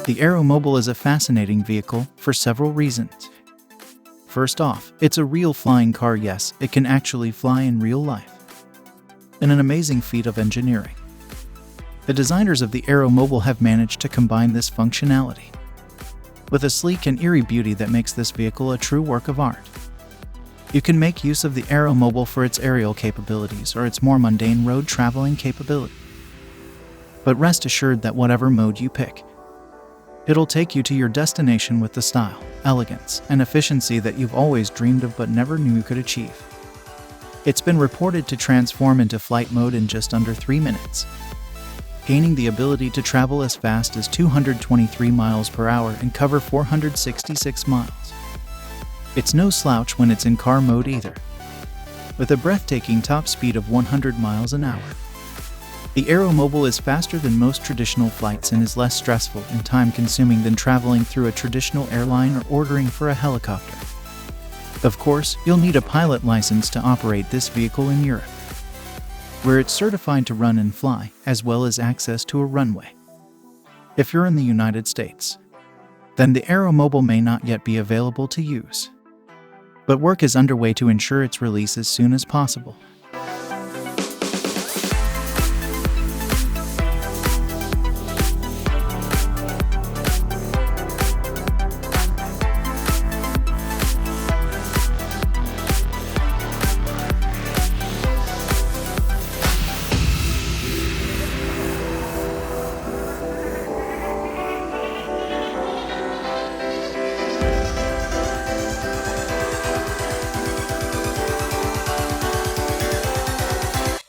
The AeroMobil is a fascinating vehicle for several reasons. First off, it's a real flying car. Yes, it can actually fly in real life. And an amazing feat of engineering. The designers of the AeroMobil have managed to combine this functionality with a sleek and eerie beauty that makes this vehicle a true work of art. You can make use of the AeroMobil for its aerial capabilities or its more mundane road traveling capability. But rest assured that whatever mode you pick, it'll take you to your destination with the style, elegance, and efficiency that you've always dreamed of but never knew you could achieve. It's been reported to transform into flight mode in just under 3 minutes, gaining the ability to travel as fast as 223 miles per hour and cover 466 miles. It's no slouch when it's in car mode either, with a breathtaking top speed of 100 miles an hour. The AeroMobil is faster than most traditional flights and is less stressful and time-consuming than traveling through a traditional airline or ordering for a helicopter. Of course, you'll need a pilot license to operate this vehicle in Europe, where it's certified to run and fly, as well as access to a runway. If you're in the United States, then the AeroMobil may not yet be available to use, but work is underway to ensure its release as soon as possible.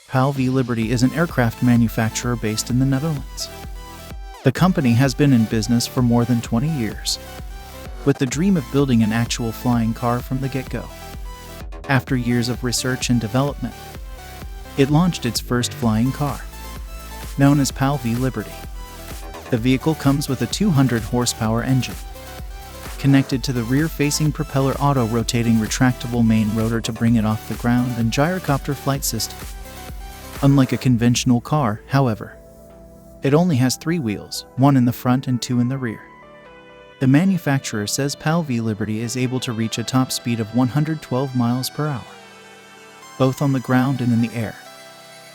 PAL v Liberty is an aircraft manufacturer based in the Netherlands. The company has been in business for more than 20 years, with the dream of building an actual flying car from the get-go. After years of research and development, it launched its first flying car, known as PAL v Liberty. The vehicle comes with a 200-horsepower engine, connected to the rear-facing propeller auto-rotating retractable main rotor to bring it off the ground, and gyrocopter flight system. Unlike a conventional car, however, it only has 3 wheels, 1 in the front and 2 in the rear. The manufacturer says PAL v Liberty is able to reach a top speed of 112 miles per hour, both on the ground and in the air.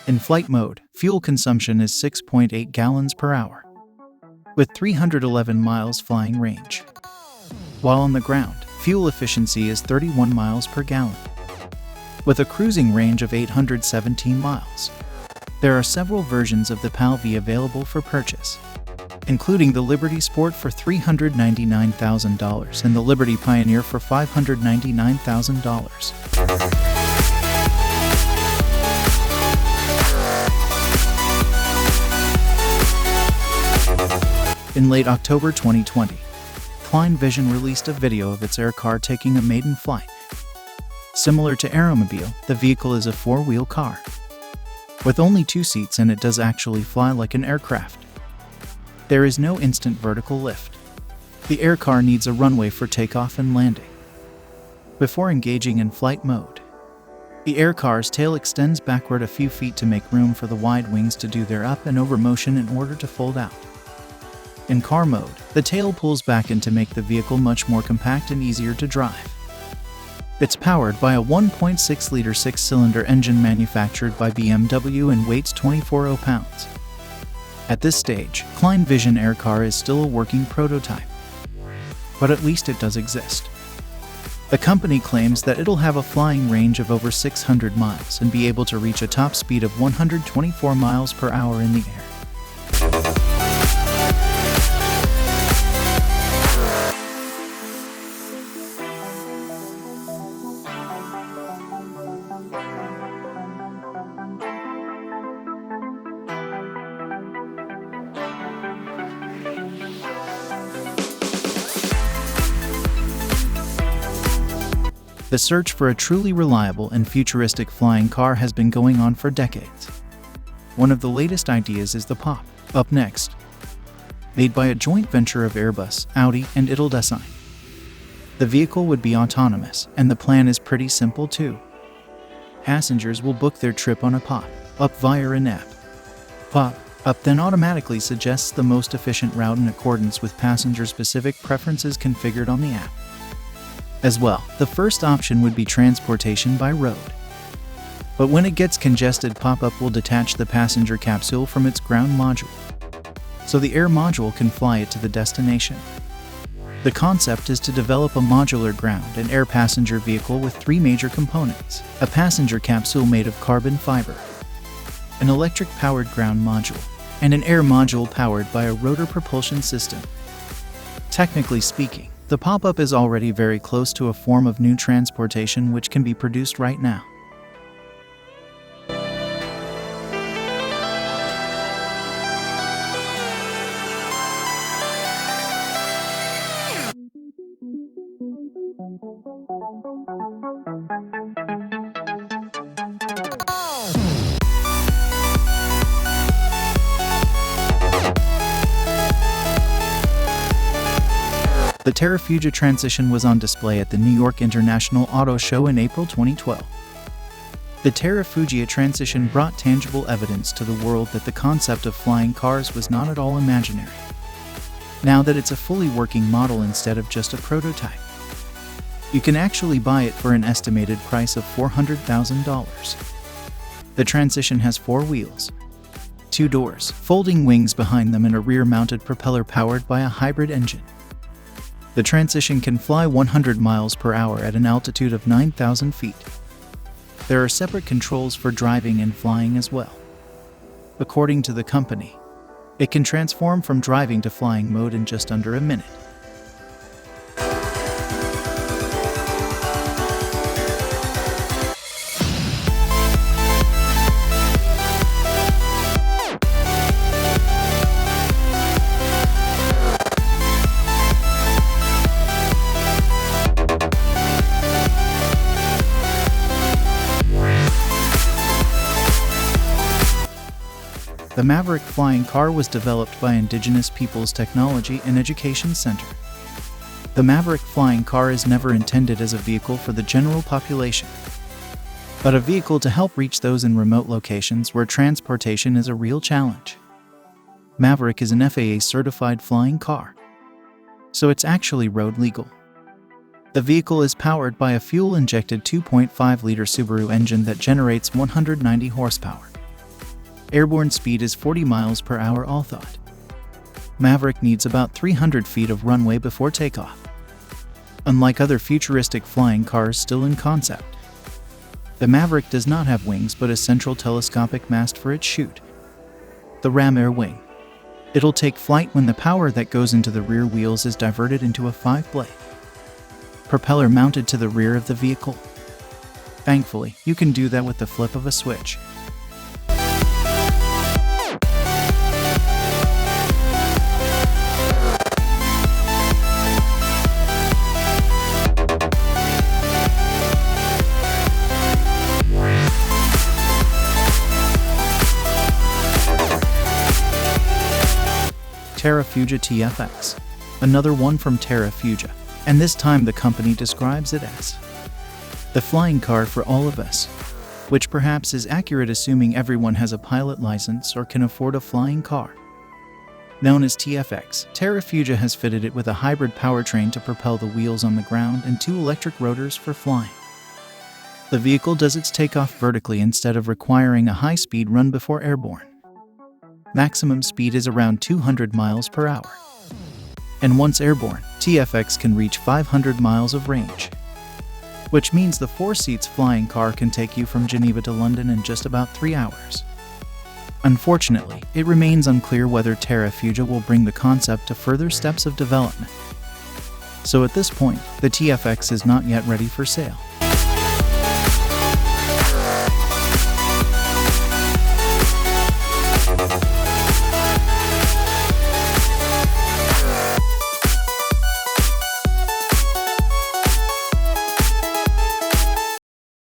In flight mode, fuel consumption is 6.8 gallons per hour, with 311 miles flying range, while on the ground, fuel efficiency is 31 miles per gallon, with a cruising range of 817 miles. There are several versions of the PAL v available for purchase, including the Liberty Sport for $399,000 and the Liberty Pioneer for $599,000. In late October 2020, Klein released a video of its AirCar taking a maiden flight. Similar to AeroMobil, the vehicle is a 4-wheel car, with only 2 seats, and it does actually fly like an aircraft. There is no instant vertical lift. The AirCar needs a runway for takeoff and landing. Before engaging in flight mode, the AirCar's tail extends backward a few feet to make room for the wide wings to do their up and over motion in order to fold out. In car mode, the tail pulls back in to make the vehicle much more compact and easier to drive. It's powered by a 1.6-liter 6-cylinder engine manufactured by BMW and weighs 24 pounds. At this stage, Klein AirCar is still a working prototype, but at least it does exist. The company claims that it'll have a flying range of over 600 miles and be able to reach a top speed of 124 miles per hour in the air. The search for a truly reliable and futuristic flying car has been going on for decades. One of the latest ideas is the POP. Up next, made by a joint venture of Airbus, Audi, and Italdesign. The vehicle would be autonomous, and the plan is pretty simple too. Passengers will book their trip on a POP, up via an app. POP Up then automatically suggests the most efficient route in accordance with passenger-specific preferences configured on the app. As well, the first option would be transportation by road. But when it gets congested, pop-up will detach the passenger capsule from its ground module, so the air module can fly it to the destination. The concept is to develop a modular ground and air passenger vehicle with three major components: a passenger capsule made of carbon fiber, an electric-powered ground module, and an air module powered by a rotor propulsion system. Technically speaking, the pop-up is already very close to a form of new transportation which can be produced right now. The Terrafugia transition was on display at the New York International Auto Show in April 2012. The Terrafugia transition brought tangible evidence to the world that the concept of flying cars was not at all imaginary, now that it's a fully working model instead of just a prototype. You can actually buy it for an estimated price of $400,000. The transition has 4 wheels, 2 doors, folding wings behind them, and a rear-mounted propeller powered by a hybrid engine. The transition can fly 100 miles per hour at an altitude of 9,000 feet. There are separate controls for driving and flying as well. According to the company, it can transform from driving to flying mode in just under a minute. The Maverick flying car was developed by Indigenous Peoples Technology and Education Center. The Maverick flying car is never intended as a vehicle for the general population, but a vehicle to help reach those in remote locations where transportation is a real challenge. Maverick is an FAA-certified flying car, so it's actually road legal. The vehicle is powered by a fuel-injected 2.5-liter Subaru engine that generates 190 horsepower. Airborne speed is 40 miles per hour all thought. Maverick needs about 300 feet of runway before takeoff. Unlike other futuristic flying cars still in concept, the Maverick does not have wings but a central telescopic mast for its chute, the ram air wing. It'll take flight when the power that goes into the rear wheels is diverted into a 5-blade propeller mounted to the rear of the vehicle. Thankfully, you can do that with the flip of a switch. Terrafugia TFX, another one from Terrafugia, and this time the company describes it as the flying car for all of us, which perhaps is accurate assuming everyone has a pilot license or can afford a flying car. Known as TFX, Terrafugia has fitted it with a hybrid powertrain to propel the wheels on the ground and 2 electric rotors for flying. The vehicle does its takeoff vertically instead of requiring a high-speed run before airborne. Maximum speed is around 200 miles per hour. And once airborne, TFX can reach 500 miles of range, which means the 4-seats flying car can take you from Geneva to London in just about 3 hours. Unfortunately, it remains unclear whether Terrafugia will bring the concept to further steps of development. So at this point, the TFX is not yet ready for sale.